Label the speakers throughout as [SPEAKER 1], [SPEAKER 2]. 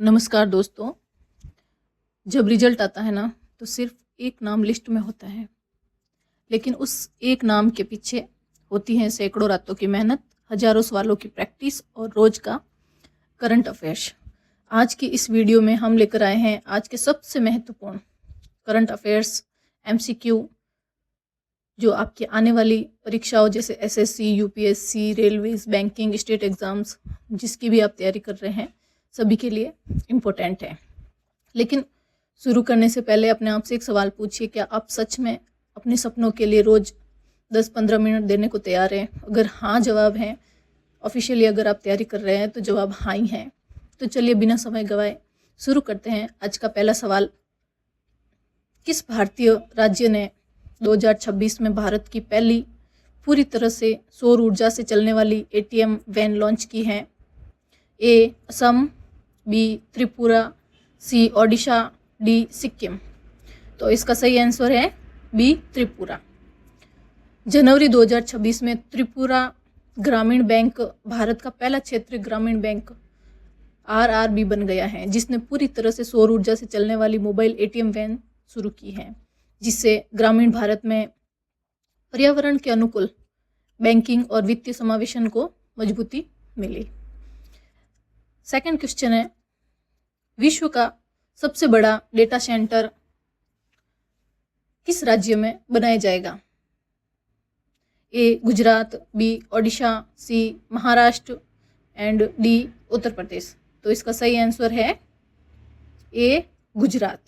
[SPEAKER 1] नमस्कार दोस्तों। जब रिजल्ट आता है ना तो सिर्फ एक नाम लिस्ट में होता है, लेकिन उस एक नाम के पीछे होती हैं सैकड़ों रातों की मेहनत, हजारों सवालों की प्रैक्टिस और रोज का करंट अफेयर्स। आज की इस वीडियो में हम लेकर आए हैं आज के सबसे महत्वपूर्ण करंट अफेयर्स एमसीक्यू, जो आपकी आने वाली परीक्षाओं जैसे SSC, UPSC, railways, banking, state exams, जिसकी भी आप तैयारी कर रहे हैं, सभी के लिए इम्पोर्टेंट है। लेकिन शुरू करने से पहले अपने आप से एक सवाल पूछिए, क्या आप सच में अपने सपनों के लिए रोज 10-15 मिनट देने को तैयार हैं? अगर हाँ जवाब है, ऑफिशियली अगर आप तैयारी कर रहे हैं तो जवाब हाँ ही है। तो चलिए बिना समय गवाए शुरू करते हैं। आज का पहला सवाल, किस भारतीय राज्य ने 2026 में भारत की पहली पूरी तरह से सौर ऊर्जा से चलने वाली एटीएम वैन लॉन्च की है? ए असम, बी त्रिपुरा, सी ओडिशा, डी सिक्किम। तो इसका सही आंसर है बी त्रिपुरा। जनवरी 2026 में त्रिपुरा ग्रामीण बैंक भारत का पहला क्षेत्रीय ग्रामीण बैंक आरआरबी बन गया है, जिसने पूरी तरह से सौर ऊर्जा से चलने वाली मोबाइल एटीएम वैन शुरू की है, जिससे ग्रामीण भारत में पर्यावरण के अनुकूल बैंकिंग और वित्तीय समावेशन को मजबूती मिली। सेकंड क्वेश्चन है, विश्व का सबसे बड़ा डेटा सेंटर किस राज्य में बनाया जाएगा? A Gujarat, B Odisha, C Maharashtra and D Uttar Pradesh. तो इसका सही आंसर है ए गुजरात।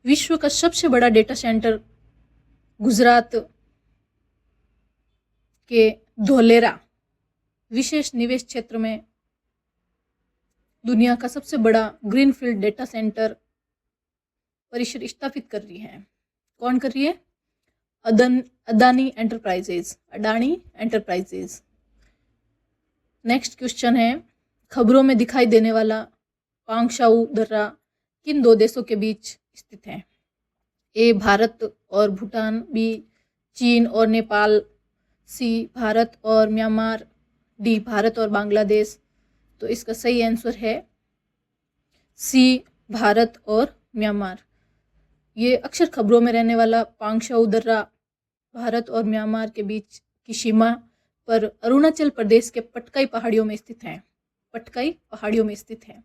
[SPEAKER 1] विश्व का सबसे बड़ा डेटा सेंटर गुजरात के धोलेरा विशेष निवेश क्षेत्र में दुनिया का सबसे बड़ा ग्रीनफील्ड डेटा सेंटर परिसर स्थापित कर रही है। कौन कर रही है? अडानी एंटरप्राइजेज। नेक्स्ट क्वेश्चन है, खबरों में दिखाई देने वाला पांगशाऊ दर्रा किन दो देशों के बीच स्थित है? ए भारत और भूटान, बी चीन और नेपाल, सी भारत और म्यांमार, डी भारत और बांग्लादेश। तो इसका सही आंसर है सी भारत और म्यांमार। ये अक्सर खबरों में रहने वाला पांगशाऊ दर्रा भारत और म्यांमार के बीच की सीमा पर अरुणाचल प्रदेश के पटकाई पहाड़ियों में स्थित है।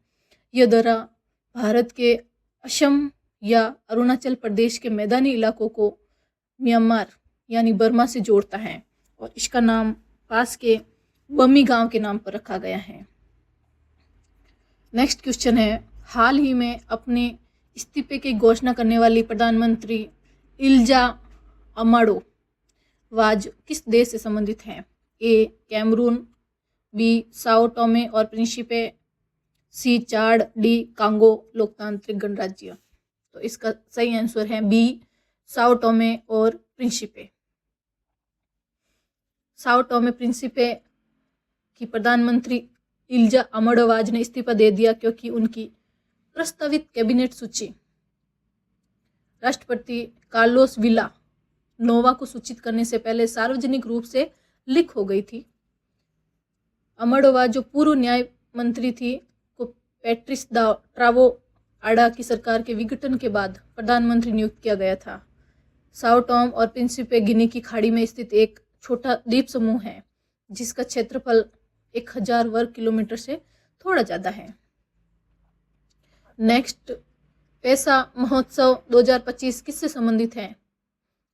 [SPEAKER 1] यह दर्रा भारत के असम या अरुणाचल प्रदेश के मैदानी इलाकों को म्यांमार यानी बर्मा से जोड़ता है, और इसका नाम पास के बमी गांव के नाम पर रखा गया है। नेक्स्ट क्वेश्चन है, हाल ही में अपने इस्तीफे की घोषणा करने वाली प्रधानमंत्री इल्जा अमाडो वाज किस देश से संबंधित हैं? ए कैमरून, बी साओ टोमे और प्रिंसिपे, सी चाड, डी कांगो लोकतांत्रिक गणराज्य। तो इसका सही आंसर है बी साओ टोमे और प्रिंसिपे। साओ टोमे प्रिंसिपे की प्रधानमंत्री इल्जा अमडवाज ने इस्तीफा दे दिया क्योंकि उनकी प्रस्तावित कैबिनेट सूची राष्ट्रपति कार्लोस विला नोवा को सूचित करने से पहले सार्वजनिक रूप से लीक हो गई थी। अमडवाज, जो पूर्व न्याय मंत्री थी, को पैट्रिस ट्रावो आडा की सरकार के विघटन के बाद प्रधानमंत्री नियुक्त किया गया था। साओ टोम और प्रिंसिपे गिनी की खाड़ी में स्थित एक छोटा द्वीप समूह है, जिसका क्षेत्रफल 1000 वर्ग किलोमीटर से थोड़ा ज़्यादा है। नेक्स्ट, पैसा महोत्सव 2025 किससे संबंधित है?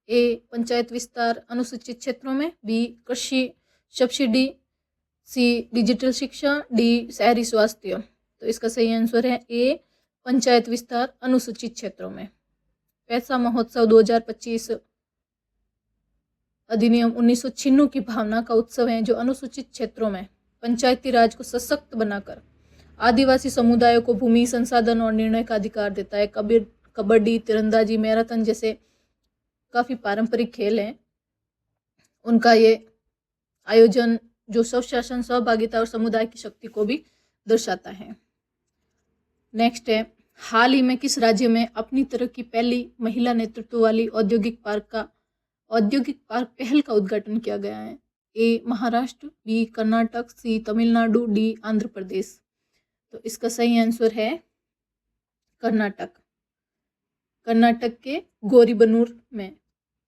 [SPEAKER 1] ए पंचायत विस्तार अनुसूचित क्षेत्रों में, बी कृषि सब्सिडी, सी डिजिटल शिक्षा, डी शहरी स्वास्थ्य। तो इसका सही आंसर है ए पंचायत विस्तार अनुसूचित क्षेत्रों में। पैसा महोत्सव 2025 अधिनियम 1996 की भावना का उत्सव है, जो अनुसूचित क्षेत्रों में पंचायती राज को सशक्त बनाकर आदिवासी समुदायों को भूमि, संसाधन और निर्णय का अधिकार देता है। कबड्डी, तीरंदाजी, मैराथन जैसे काफ़ी पारंपरिक खेल हैं, उनका ये आयोजन जो स्वशासन, सहभागिता और समुदाय की शक्ति को भी दर्शाता है। नेक्स्ट है, हाल ही में किस राज्य में अपनी तरह की पहली महिला नेतृत्व वाली औद्योगिक पार्क पहल का उद्घाटन किया गया है? ए महाराष्ट्र, बी कर्नाटक, सी तमिलनाडु, डी आंध्र प्रदेश। तो इसका सही आंसर है कर्नाटक। कर्नाटक के गौरीबनूर में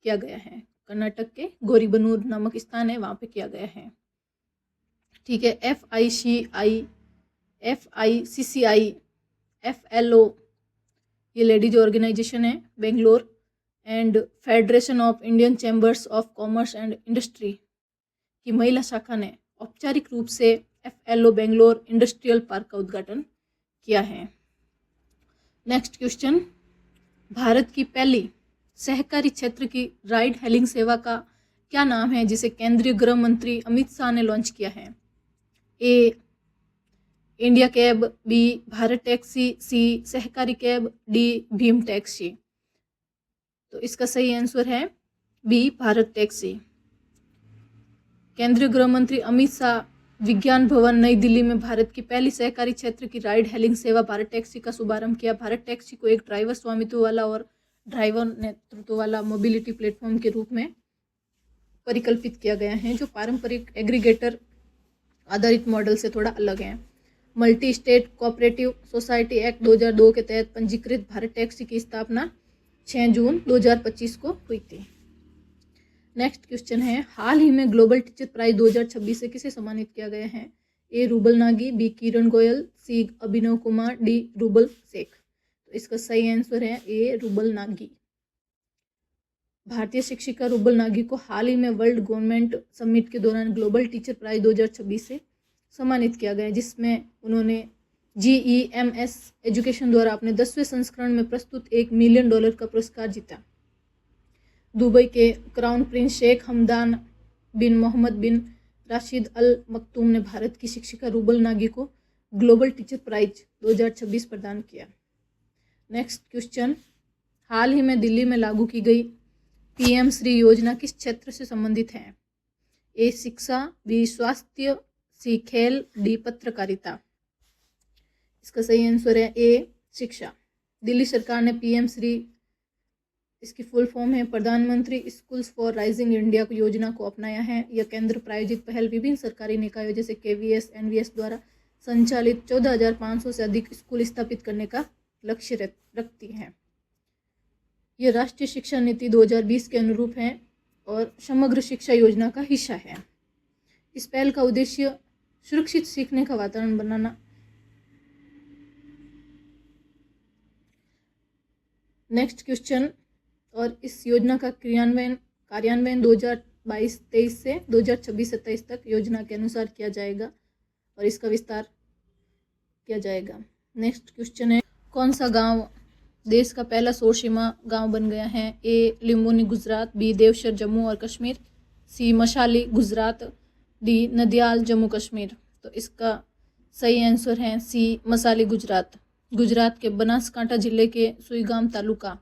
[SPEAKER 1] किया गया है। कर्नाटक के गौरीबनूर नामक स्थान है, वहाँ पे किया गया है। ठीक है। FICCI, FLO ये लेडीज ऑर्गेनाइजेशन है Bangalore, and federation of Indian chambers of commerce and industry की महिला शाखा ने औपचारिक रूप से FLO बेंगलोर इंडस्ट्रियल पार्क का उद्घाटन किया है। नेक्स्ट क्वेश्चन, भारत की पहली सहकारी क्षेत्र की राइड हेलिंग सेवा का क्या नाम है जिसे केंद्रीय गृह मंत्री अमित शाह ने लॉन्च किया है? A India cab, B Bharat taxi, C Sahkari cab, D Bhim taxi. तो इसका सही आंसर है बी भारत टैक्सी। केंद्रीय गृह मंत्री अमित शाह विज्ञान भवन नई दिल्ली में भारत की पहली सहकारी क्षेत्र की राइड हेलिंग सेवा भारत टैक्सी का शुभारंभ किया। भारत टैक्सी को एक ड्राइवर स्वामित्व वाला और ड्राइवर नेतृत्व वाला मोबिलिटी प्लेटफॉर्म के रूप में परिकल्पित किया गया है, जो पारंपरिक एग्रीगेटर आधारित मॉडल से थोड़ा अलग है। Multi state cooperative society act 2002 के तहत पंजीकृत भारत टैक्सी की स्थापना 6 जून 2025 को हुई थी। नेक्स्ट क्वेश्चन है, हाल ही में ग्लोबल टीचर प्राइज 2026 से किसे सम्मानित किया गया है? ए रूबल नागी, बी किरण गोयल, सी अभिनव कुमार, डी रूबल शेख। तो इसका सही आंसर है ए रूबल नागी। भारतीय शिक्षिका रूबल नागी को हाल ही में वर्ल्ड गवर्नमेंट समिट के दौरान ग्लोबल टीचर प्राइज 2026 से सम्मानित किया गया, जिसमें उन्होंने GEMS एजुकेशन द्वारा अपने 10वें संस्करण में प्रस्तुत $1 मिलियन का पुरस्कार जीता। दुबई के क्राउन प्रिंस शेख हमदान बिन मोहम्मद बिन राशिद अल मक्तूम ने भारत की शिक्षिका रूबल नागी को ग्लोबल टीचर प्राइज 2026 प्रदान किया। नेक्स्ट क्वेश्चन, हाल ही में दिल्ली में लागू की गई PM श्री योजना किस क्षेत्र से संबंधित है? ए शिक्षा, बी स्वास्थ्य, सी खेल, डी पत्रकारिता। इसका सही आंसर है ए शिक्षा। दिल्ली सरकार ने PM श्री, इसकी फुल फॉर्म है प्रधानमंत्री स्कूल्स फॉर राइजिंग इंडिया योजना को अपनाया है। यह केंद्र प्रायोजित पहल विभिन्न सरकारी निकायों जैसे KVS, NVS द्वारा संचालित 14,500 से अधिक स्कूल स्थापित करने का लक्ष्य रखती है। यह राष्ट्रीय शिक्षा नीति 2020 के अनुरूप है और समग्र शिक्षा योजना का हिस्सा है। इस पहल का उद्देश्य सुरक्षित सीखने का वातावरण बनाना। नेक्स्ट क्वेश्चन, और इस योजना का कार्यान्वयन 2022-23 से 2026-27 तक योजना के अनुसार किया जाएगा और इसका विस्तार किया जाएगा। नेक्स्ट क्वेश्चन है, कौन सा गांव देश का पहला सौर सीमा गांव बन गया है? ए लिम्बोनी गुजरात, बी देवसर जम्मू और कश्मीर, सी मशाली गुजरात, डी नदियाल जम्मू कश्मीर। तो इसका सही आंसर है सी मशाली गुजरात। गुजरात के बनासकांठा जिले के सुईगाम तालुका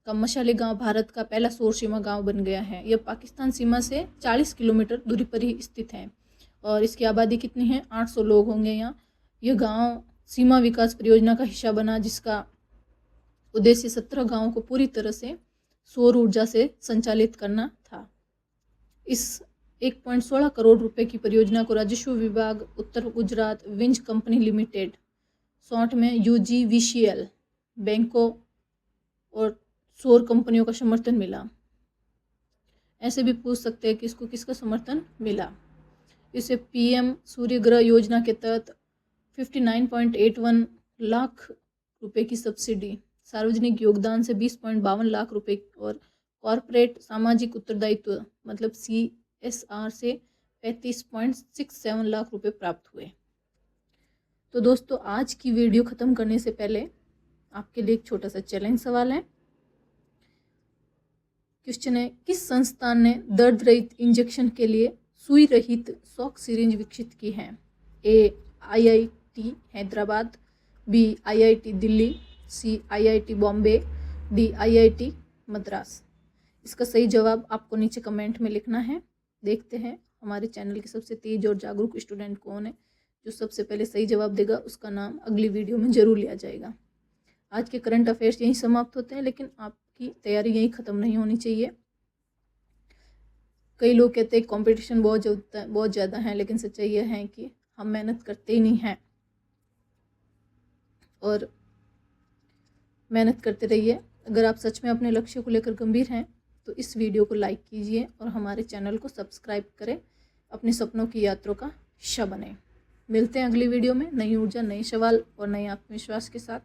[SPEAKER 1] का मशाली गांव भारत का पहला सौर सीमा गांव बन गया है। यह पाकिस्तान सीमा से 40 किलोमीटर दूरी पर ही स्थित है और इसकी आबादी कितनी है? 800 लोग होंगे यहाँ। यह गांव सीमा विकास परियोजना का हिस्सा बना, जिसका उद्देश्य 17 गांवों को पूरी तरह से सौर ऊर्जा से संचालित करना था। इस 1.16 करोड़ रुपए की परियोजना को राजस्व विभाग, उत्तर Gujarat Vij company limited, short में UGVCL, बैंकों और सौर कंपनियों का समर्थन मिला। ऐसे भी पूछ सकते हैं कि इसको किसका समर्थन मिला। इसे PM सूर्य ग्रह योजना के तहत 59.81 लाख रुपए की सब्सिडी, सार्वजनिक योगदान से 20.52 लाख रुपए और कॉरपोरेट सामाजिक उत्तरदायित्व मतलब CSR से 35.67 लाख रुपए प्राप्त हुए। तो दोस्तों, आज की वीडियो ख़त्म करने से पहले आपके लिए एक छोटा सा चैलेंज सवाल है। क्वेश्चन है, किस संस्थान ने दर्द रहित इंजेक्शन के लिए सुई रहित शॉक सिरिंज विकसित की है? A IIT Hyderabad, B IIT Delhi, C IIT Bombay, D IIT Madras. इसका सही जवाब आपको नीचे कमेंट में लिखना है। देखते हैं हमारे चैनल के सबसे तेज और जागरूक स्टूडेंट कौन है। जो सबसे पहले सही जवाब देगा उसका नाम अगली वीडियो में ज़रूर लिया जाएगा। आज के करंट अफेयर्स यहीं समाप्त होते हैं, लेकिन आपकी तैयारी यहीं ख़त्म नहीं होनी चाहिए। कई लोग कहते हैं कंपटीशन बहुत ज़्यादा है, लेकिन सच्चाई यह है कि हम मेहनत करते ही नहीं हैं। और मेहनत करते रहिए। अगर आप सच में अपने लक्ष्य को लेकर गंभीर हैं तो इस वीडियो को लाइक कीजिए और हमारे चैनल को सब्सक्राइब करें। अपने सपनों की यात्रा का हिस्सा बने। मिलते हैं अगली वीडियो में नई ऊर्जा, नए सवाल और नए आत्मविश्वास के साथ।